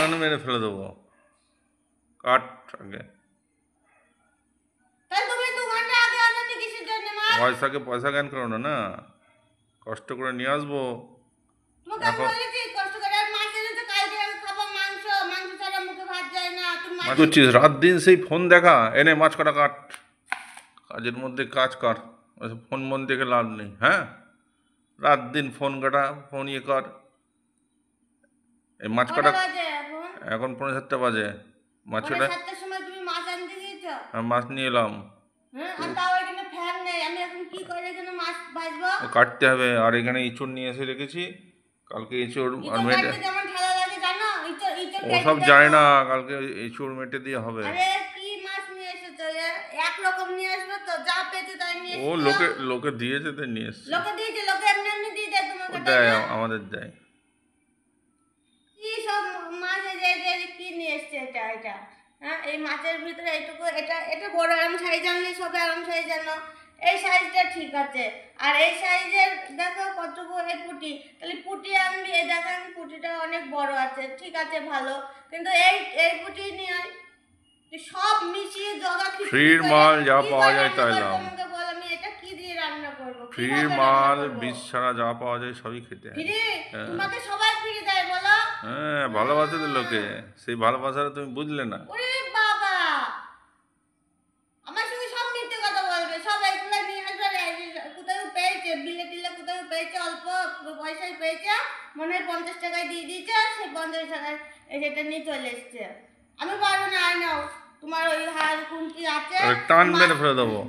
টান মেরে ফেলে দেবো। কাট আগে। পয়সা জ্ঞান করো না, না কষ্ট করে নিয়ে আসবো। এখন করছিস রাত দিন সেই ফোন দেখা, এনে মাছ কাটা কাট, কাজের মধ্যে কাজ কর, ফোন মন দেখে লাভ নেই। হ্যাঁ, রাত দিন ফোন কাটা, ফোন ইয়ে কর। এই মাছ কাটা এখন 7:45 বাজে। মাছ কাটা মাছ নিয়ে এলাম, কাটতে হবে। আর এখানে ইঁচড় নিয়ে এসে রেখেছি, কালকে ইঁচড় আর মেটে, ওসব যায় না, কালকে ইঁচড় মেটে দিয়ে হবে। ও লোকে দিয়েছে তাই নিয়ে এসছে, ওটাই আমাদের দেয়। হ্যাঁ, এই মাছের ভিতরে এইটুকু, এটা বড় আরাম সাইজ আনলে সবে আরাম সাইজ আনো, এই সাইজটা ঠিক আছে। আর এই সাইজের দেখো কতটুকু এই পুঁটি, তাহলে পুঁটি আনবি, এই দেখেন পুঁটিটা অনেক বড় আছে, ঠিক আছে ভালো। কিন্তু এই পুঁটি নিয়ে সব মিশিয়ে জগা ফ্রির মাল যা পাওয়া যায় তাই নাও। বল আমি এটা কি দিয়ে রান্না করব? ফ্রির মাল বীজ ছাড়া যা পাওয়া যায় সবই খেতে হয়। তোমাকে সবাই ফ্রি দেয় বলো? হ্যাঁ, ভালোবাসে তো লোকে, সেই ভালোবাসাটা তুমি বুঝলে না। ওরে বাবা, আমার সঙ্গে সব মিথ্যে কথা বলবে, সব এগুলা নিয়ে আসবে, কোথাও পেয়েছে বিলে টিলে, কোথাও পেয়েছে অল্প পয়সায় পেয়েছে, মনে হয় 50 টাকায় দিয়ে দিয়েছে, সেই 50 টাকায় এটা নিয়ে চলে এসছে। আমি পারবো না, আয় নাও তোমার ওই হাড় কুঞ্চি আছে, টান মেরে ফেলে দেবো,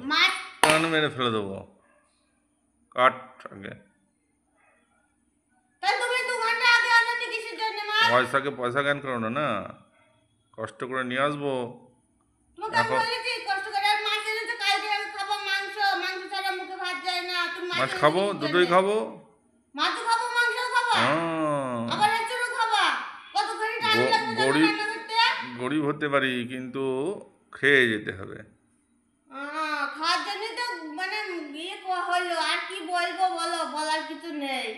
টান মেরে ফেলে দেবো। কাট আগে। পয়সা জ্ঞান করো না, না কষ্ট করে নিয়ে আসবো। এখন মাছ খাবো, দুটোই খাবো, গরিব হতে পারি কিন্তু খেয়ে যেতে হবে। খাওয়ার জন্য তো মানে ইয়ে হলো, আর কি বলবো বলো, বলার কিছু নেই।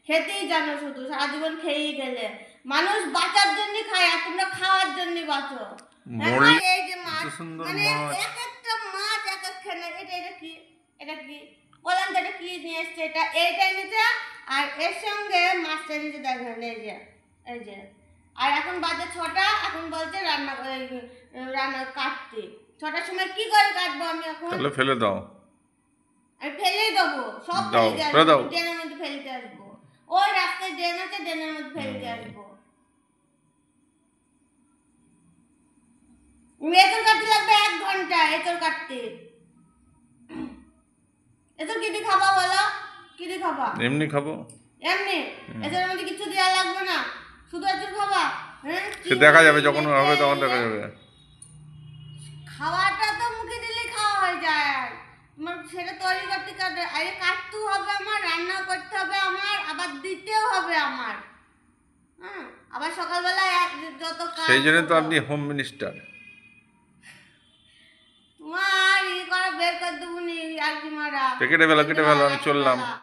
খেতেই জানো শুধু, সারা জীবন খেয়েই গেলে। মানুষ বাঁচার জন্য খায়, আর তোমরা খাওয়ার জন্য বাঁচো। এই যে মাছ, মানে এক একটা মাছ এক একখানে, এটা কি বললাম তো, এটা কি নিয়ে এসছে, এইটা এনেছে, আর এর সঙ্গে মাছটা এনেছে, দেখেন এই যে। আর এখন বাজে 6টা, এখন বলছে রান্না কাটতে। 6টার সময় কি করে কাটবো আমি এখন? তাহলে ফেলে দাও। আমি ফেলেই দেবো, সব ফেলে দাও, ড্রেনের মধ্যে ফেলতে আসবো। ওই রাস্তায় ড্রেন আছে, ড্রেনের মধ্যে ফেলতে আসবো। এঁচড় কাটতে লাগবে 1 ঘন্টা, এঁচড় কাটতে। এঁচড় কি দিয়ে খাবা বলো? কি দিয়ে খাবা? এমনি খাবো। এমনি? এঁচড়ের মধ্যে কিছু দেওয়া লাগবে না, শুধু এঁচড় খাবা? হ্যাঁ, সে দেখা যাবে, যখন হবে তখন দেখা যাবে। খাওয়াটা তো মুখে দিলেই খাওয়া হয়ে যায়, তোমার সেটা তৈরি করতে আরে কাটতেও হবে আমার, রান্না করতে হবে আমার, আবার দিতেও হবে আমার। হ্যাঁ, আবার সকালবেলা যত কাজ, সেই জন্য তো আপনি হোম মিনিস্টার। তোমার ই করা বের করে দেবো নি, আর কি মারা কেটে ফেলো, আমি চললাম।